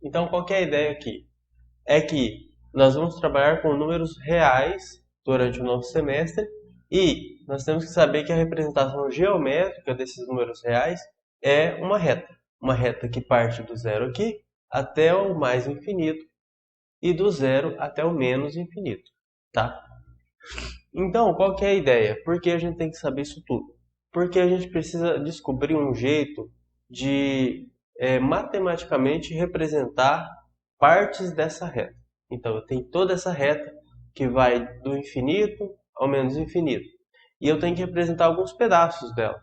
Então, qual que é a ideia aqui? É que nós vamos trabalhar com números reais durante o nosso semestre e nós temos que saber que a representação geométrica desses números reais é uma reta que parte do zero aqui até o mais infinito e do zero até o menos infinito, tá? Então, qual que é a ideia? Por que a gente tem que saber isso tudo? Porque a gente precisa descobrir um jeito de matematicamente representar partes dessa reta. Então, eu tenho toda essa reta que vai do infinito ao menos infinito. E eu tenho que representar alguns pedaços dela.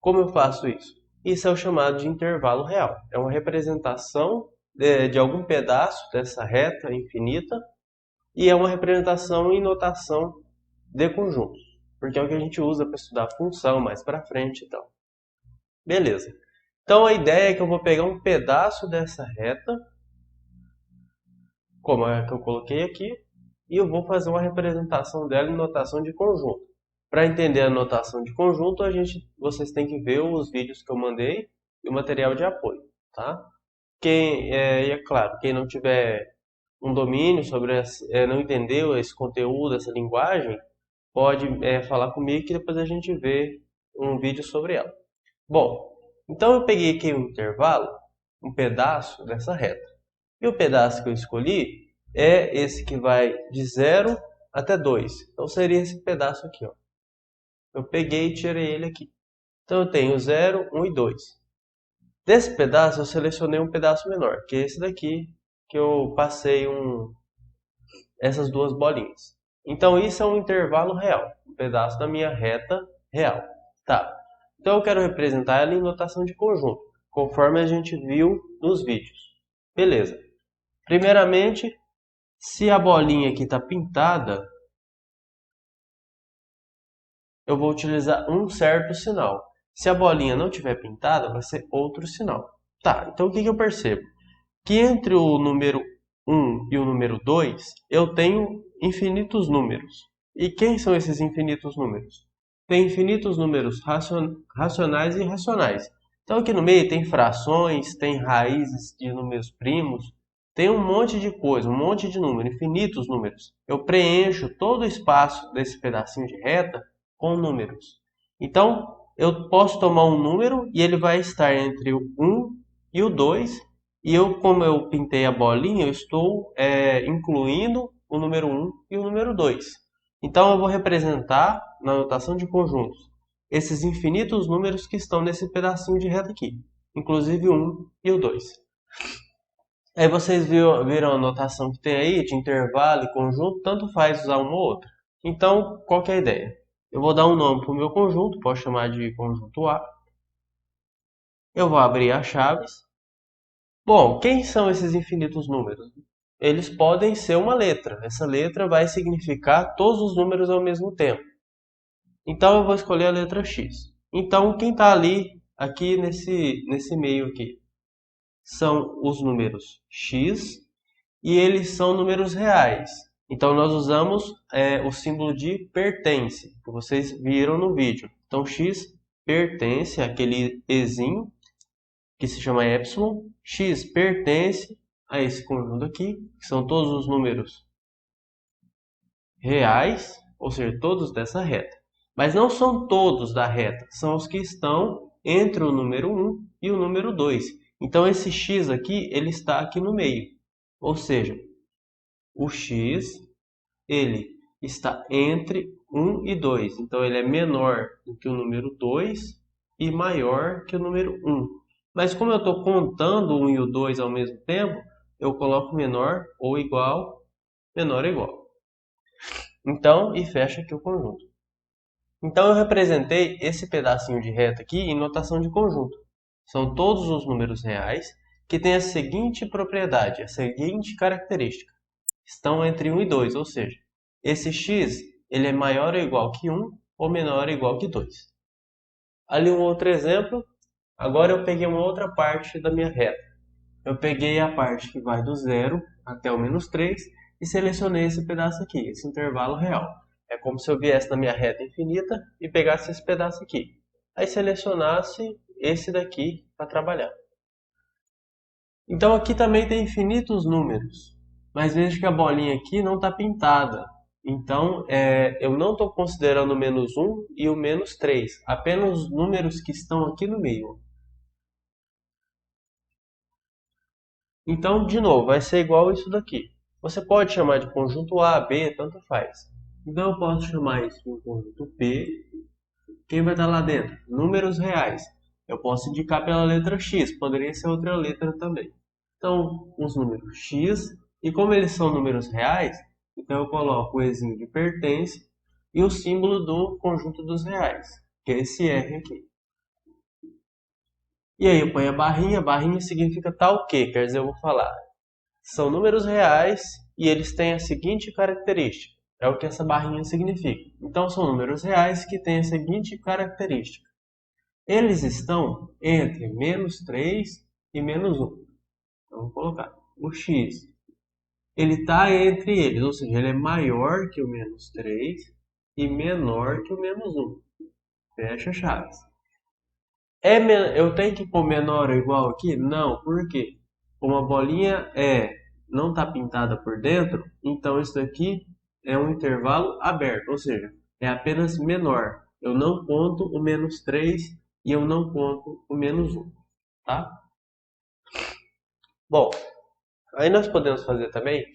Como eu faço isso? Isso é o chamado de intervalo real. É uma representação de algum pedaço dessa reta infinita e é uma representação em notação de conjuntos, porque é o que a gente usa para estudar função mais para frente e tal. Beleza. Então a ideia é que eu vou pegar um pedaço dessa reta, como é que eu coloquei aqui, e eu vou fazer uma representação dela em notação de conjunto. Para entender a notação de conjunto, vocês têm que ver os vídeos que eu mandei e o material de apoio, tá? E é claro, quem não tiver um domínio sobre não entendeu esse conteúdo, essa linguagem, pode falar comigo que depois a gente vê um vídeo sobre ela. Bom, então eu peguei aqui um intervalo, um pedaço dessa reta. E o pedaço que eu escolhi é esse que vai de 0 até 2. Então seria esse pedaço aqui, ó. Eu peguei e tirei ele aqui. Então eu tenho 0, 1 e 2. Desse pedaço eu selecionei um pedaço menor, que é esse daqui, que eu passei essas duas bolinhas. Então isso é um intervalo real, um pedaço da minha reta real. Tá. Então eu quero representar ela em notação de conjunto, conforme a gente viu nos vídeos. Beleza. Primeiramente, se a bolinha aqui está pintada, eu vou utilizar um certo sinal. Se a bolinha não estiver pintada, vai ser outro sinal. Tá, então o que eu percebo? Que entre o número 1 e o número 2, eu tenho infinitos números. E quem são esses infinitos números? Tem infinitos números racionais e irracionais. Então aqui no meio tem frações, tem raízes de números primos, tem um monte de coisa, um monte de número, infinitos números. Eu preencho todo o espaço desse pedacinho de reta com números. Então eu posso tomar um número e ele vai estar entre o 1 e o 2 e eu, como eu pintei a bolinha, eu estou incluindo o número 1 e o número 2. Então eu vou representar na notação de conjuntos esses infinitos números que estão nesse pedacinho de reta aqui, inclusive o 1 e o 2. Aí vocês viram a notação que tem aí de intervalo e conjunto, tanto faz usar uma ou outra. Então, qual que é a ideia? Eu vou dar um nome para o meu conjunto, posso chamar de conjunto A. Eu vou abrir as chaves. Bom, quem são esses infinitos números? Eles podem ser uma letra. Essa letra vai significar todos os números ao mesmo tempo. Então eu vou escolher a letra X. Então quem está ali, aqui nesse meio aqui, são os números X e eles são números reais. Então nós usamos o símbolo de pertence, que vocês viram no vídeo. Então X pertence àquele Ezinho, que se chama epsilon. X pertence a esse conjunto aqui, que são todos os números reais, ou seja, todos dessa reta. Mas não são todos da reta, são os que estão entre o número 1 e o número 2. Então esse x aqui, ele está aqui no meio. Ou seja, o x, ele está entre 1 e 2. Então ele é menor do que o número 2 e maior que o número 1. Mas como eu estou contando o 1 e o 2 ao mesmo tempo, eu coloco menor ou igual, menor ou igual. Então, e fecha aqui o conjunto. Então eu representei esse pedacinho de reta aqui em notação de conjunto. São todos os números reais que têm a seguinte propriedade, a seguinte característica. Estão entre 1 e 2, ou seja, esse x ele é maior ou igual que 1 ou menor ou igual que 2. Ali um outro exemplo. Agora eu peguei uma outra parte da minha reta. Eu peguei a parte que vai do 0 até o menos 3 e selecionei esse pedaço aqui, esse intervalo real. É como se eu viesse na minha reta infinita e pegasse esse pedaço aqui. Aí selecionasse esse daqui para trabalhar. Então aqui também tem infinitos números, mas veja que a bolinha aqui não está pintada. Então eu não estou considerando o menos 1 e o menos 3, apenas os números que estão aqui no meio. Então, de novo, vai ser igual isso daqui. Você pode chamar de conjunto A, B, tanto faz. Então eu posso chamar isso de um conjunto P. Quem vai estar lá dentro? Números reais. Eu posso indicar pela letra X, poderia ser outra letra também. Então, os números X, e como eles são números reais, então eu coloco o Ezinho de pertence e o símbolo do conjunto dos reais, que é esse R aqui. E aí eu ponho a barrinha significa tal que, quer dizer, eu vou falar. São números reais e eles têm a seguinte característica. É o que essa barrinha significa. Então, são números reais que têm a seguinte característica. Eles estão entre menos 3 e menos 1. Então, vou colocar o x. Ele está entre eles, ou seja, ele é maior que o menos 3 e menor que o menos 1. Fecha chaves. Eu tenho que pôr menor ou igual aqui? Não, por quê? Como a bolinha não está pintada por dentro, então isso daqui é um intervalo aberto, ou seja, é apenas menor. Eu não conto o menos 3 e eu não conto o menos 1. Tá? Bom, aí nós podemos fazer também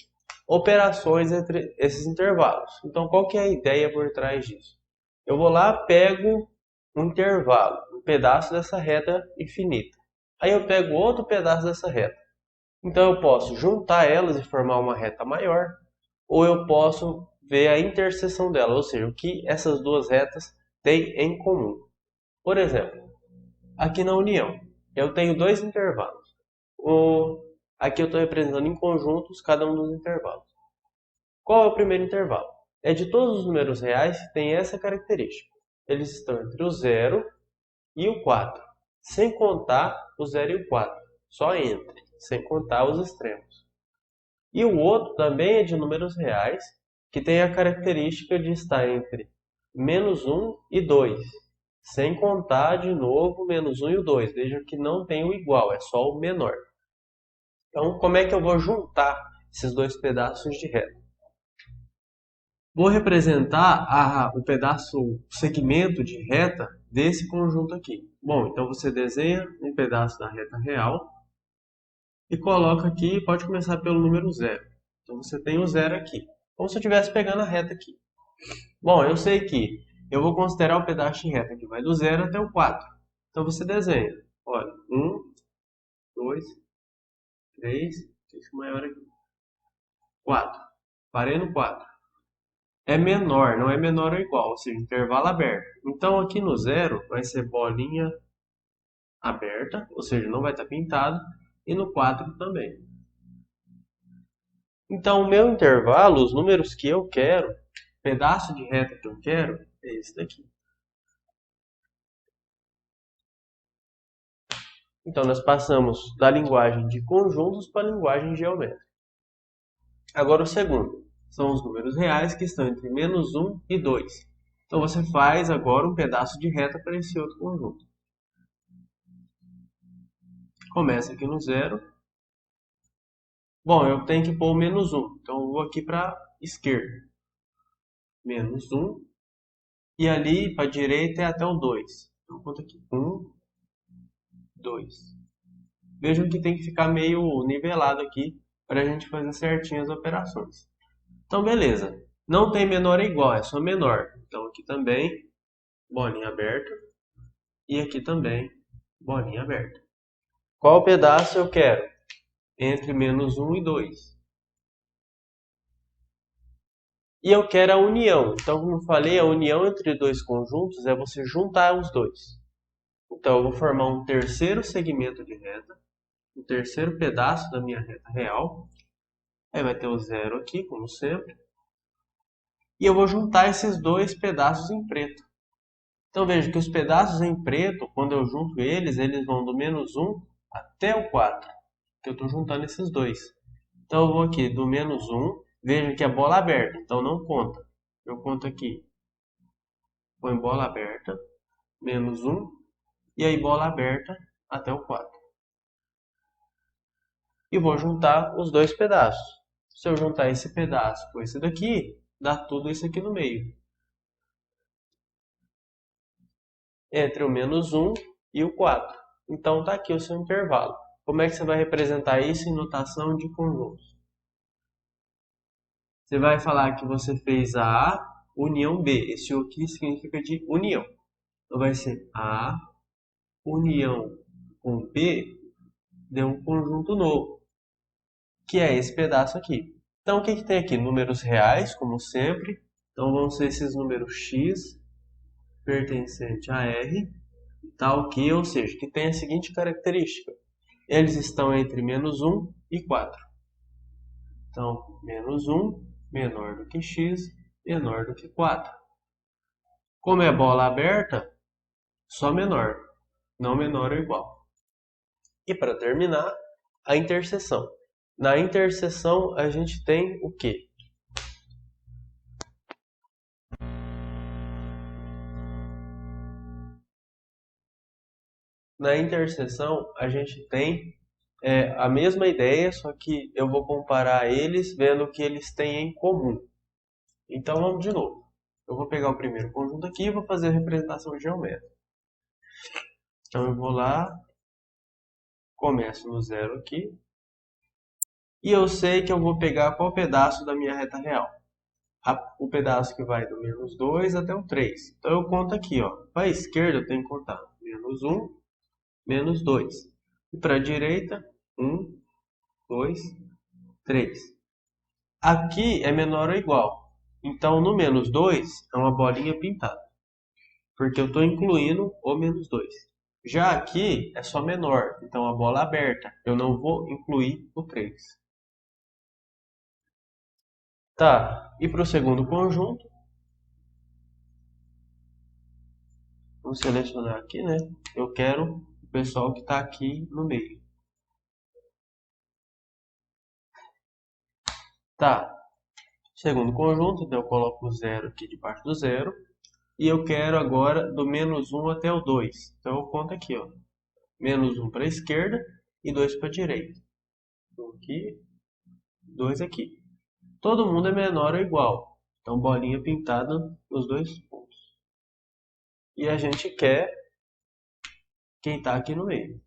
operações entre esses intervalos. Então, qual que é a ideia por trás disso? Eu vou lá, pego um intervalo, um pedaço dessa reta infinita. Aí eu pego outro pedaço dessa reta. Então eu posso juntar elas e formar uma reta maior, ou eu posso ver a interseção delas, ou seja, o que essas duas retas têm em comum. Por exemplo, aqui na união, eu tenho dois intervalos. Aqui eu estou representando em conjuntos cada um dos intervalos. Qual é o primeiro intervalo? É de todos os números reais que tem essa característica. Eles estão entre o 0 e o 4, sem contar o 0 e o 4, só entre, sem contar os extremos. E o outro também é de números reais, que tem a característica de estar entre menos 1 e 2, sem contar de novo menos 1 e o 2. Vejam que não tem o igual, é só o menor. Então, como é que eu vou juntar esses dois pedaços de reta? Vou representar o pedaço, o segmento de reta desse conjunto aqui. Bom, então você desenha um pedaço da reta real e coloca aqui, pode começar pelo número 0. Então você tem o 0 aqui, como se eu estivesse pegando a reta aqui. Bom, eu sei que eu vou considerar o pedaço de reta que vai do 0 até o 4. Então você desenha, olha, 1, 2, 3, esse maior aqui, 4. Parei no 4. É menor, não é menor ou igual, ou seja, intervalo aberto. Então aqui no 0 vai ser bolinha aberta, ou seja, não vai estar pintado, e no 4 também. Então o meu intervalo, os números que eu quero, pedaço de reta que eu quero, é esse daqui. Então nós passamos da linguagem de conjuntos para a linguagem geométrica. Agora o segundo, são os números reais que estão entre menos 1 e 2. Então você faz agora um pedaço de reta para esse outro conjunto. Começa aqui no 0. Bom, eu tenho que pôr o menos 1. Então eu vou aqui para a esquerda. Menos 1. E ali para a direita é até o 2. Então conta aqui. 1, 2. Vejam que tem que ficar meio nivelado aqui para a gente fazer certinho as operações. Então beleza. Não tem menor ou igual, é só menor. Então aqui também, bolinha aberta. E aqui também, bolinha aberta. Qual pedaço eu quero? Entre menos 1 e 2. E eu quero a união. Então, como eu falei, a união entre dois conjuntos é você juntar os dois. Então, eu vou formar um terceiro segmento de reta, um terceiro pedaço da minha reta real. Aí vai ter o 0 aqui, como sempre. E eu vou juntar esses dois pedaços em preto. Então, veja que os pedaços em preto, quando eu junto eles, eles vão do menos 1 até o 4. Que eu estou juntando esses dois. Então, eu vou aqui do menos 1. Veja que é bola aberta, então não conta. Eu conto aqui. Põe bola aberta, menos 1, e aí bola aberta até o 4. e vou juntar os dois pedaços. Se eu juntar esse pedaço com esse daqui, dá tudo isso aqui no meio. Entre o menos 1 e o 4. Então está aqui o seu intervalo. Como é que você vai representar isso em notação de conjuntos? Você vai falar que você fez A união B. Esse U aqui significa de união. Então vai ser A união com B deu um conjunto novo, que é esse pedaço aqui. Então o que, que tem aqui? Números reais, como sempre. Então vão ser esses números x pertencente a R, tal que, ou seja, que tem a seguinte característica. Eles estão entre menos 1 e 4. Então, menos 1 menor do que x, menor do que 4. Como é bola aberta, só menor, não menor ou igual. E para terminar, a interseção. Na interseção, a gente tem o quê? Na interseção, a gente tem a mesma ideia, só que eu vou comparar eles vendo o que eles têm em comum. Então, vamos de novo. Eu vou pegar o primeiro conjunto aqui e vou fazer a representação geométrica. Então, eu vou lá, começo no zero aqui, e eu sei que eu vou pegar qual pedaço da minha reta real. O pedaço que vai do menos 2 até o 3. Então, eu conto aqui, ó. Para a esquerda, eu tenho que contar menos 1, menos 2. E para a direita, 1, 2, 3. Aqui é menor ou igual. Então, no menos 2 é uma bolinha pintada, porque eu estou incluindo o menos 2. Já aqui é só menor, então a bola aberta. Eu não vou incluir o 3. Tá, e para o segundo conjunto, vamos selecionar aqui, né? Eu quero o pessoal que está aqui no meio. Tá, segundo conjunto, então eu coloco o zero aqui debaixo do zero. E eu quero agora do menos 1 até o 2. Então eu conto aqui, ó. Menos 1 para a esquerda e 2 para a direita. 1 aqui, 2 aqui. Todo mundo é menor ou igual. Então bolinha pintada nos dois pontos. E a gente quer quem está aqui no meio.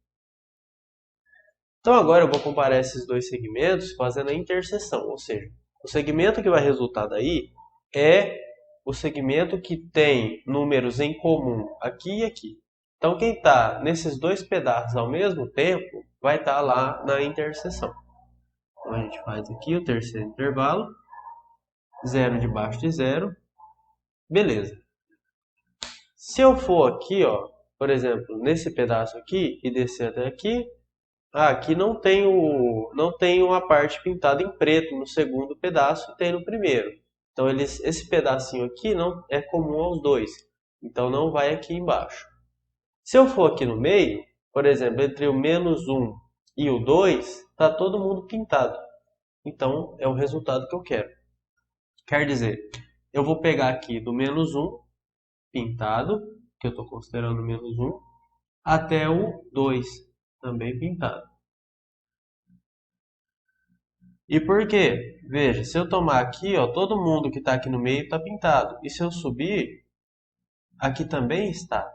Então agora eu vou comparar esses dois segmentos fazendo a interseção, ou seja, o segmento que vai resultar daí é o segmento que tem números em comum aqui e aqui. Então quem está nesses dois pedaços ao mesmo tempo vai estar lá na interseção. Então a gente faz aqui o terceiro intervalo, 0 debaixo de 0, beleza. Se eu for aqui, ó, por exemplo, nesse pedaço aqui e descer até aqui, aqui não tem uma parte pintada em preto no segundo pedaço e tem no primeiro. Então esse pedacinho aqui não é comum aos dois. Então não vai aqui embaixo. Se eu for aqui no meio, por exemplo, entre o menos 1 e o 2, está todo mundo pintado. Então é o resultado que eu quero. Quer dizer, eu vou pegar aqui do menos 1 pintado, que eu estou considerando menos 1, até o 2 também pintado. E por quê? Veja, se eu tomar aqui, ó, todo mundo que está aqui no meio está pintado. E se eu subir, aqui também está.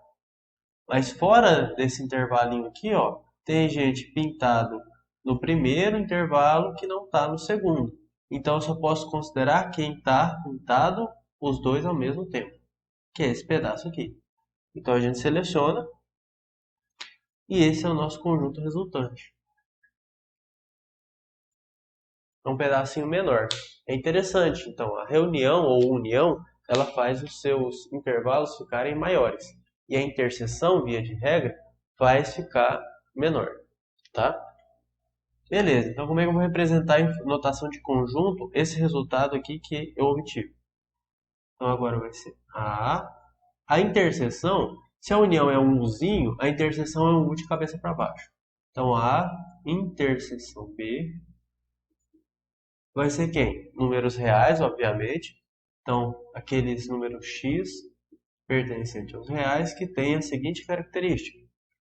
Mas fora desse intervalinho aqui, ó, tem gente pintado no primeiro intervalo que não está no segundo. Então eu só posso considerar quem está pintado os dois ao mesmo tempo, que é esse pedaço aqui. Então a gente seleciona e esse é o nosso conjunto resultante. É um pedacinho menor. É interessante, então, a reunião ou união, ela faz os seus intervalos ficarem maiores. E a interseção, via de regra, faz ficar menor, tá? Beleza, então como é que eu vou representar em notação de conjunto esse resultado aqui que eu obtive? Então agora vai ser a interseção, se a união é um Uzinho, a interseção é um U de cabeça para baixo. Então A interseção B vai ser quem? Números reais, obviamente. Então, aqueles números x pertencentes aos reais que têm a seguinte característica.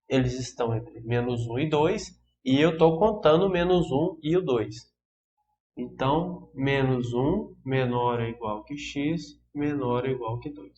Eles estão entre menos 1 e 2 e eu estou contando o menos 1 e o 2. Então, menos 1 menor ou igual que x, menor ou igual que 2.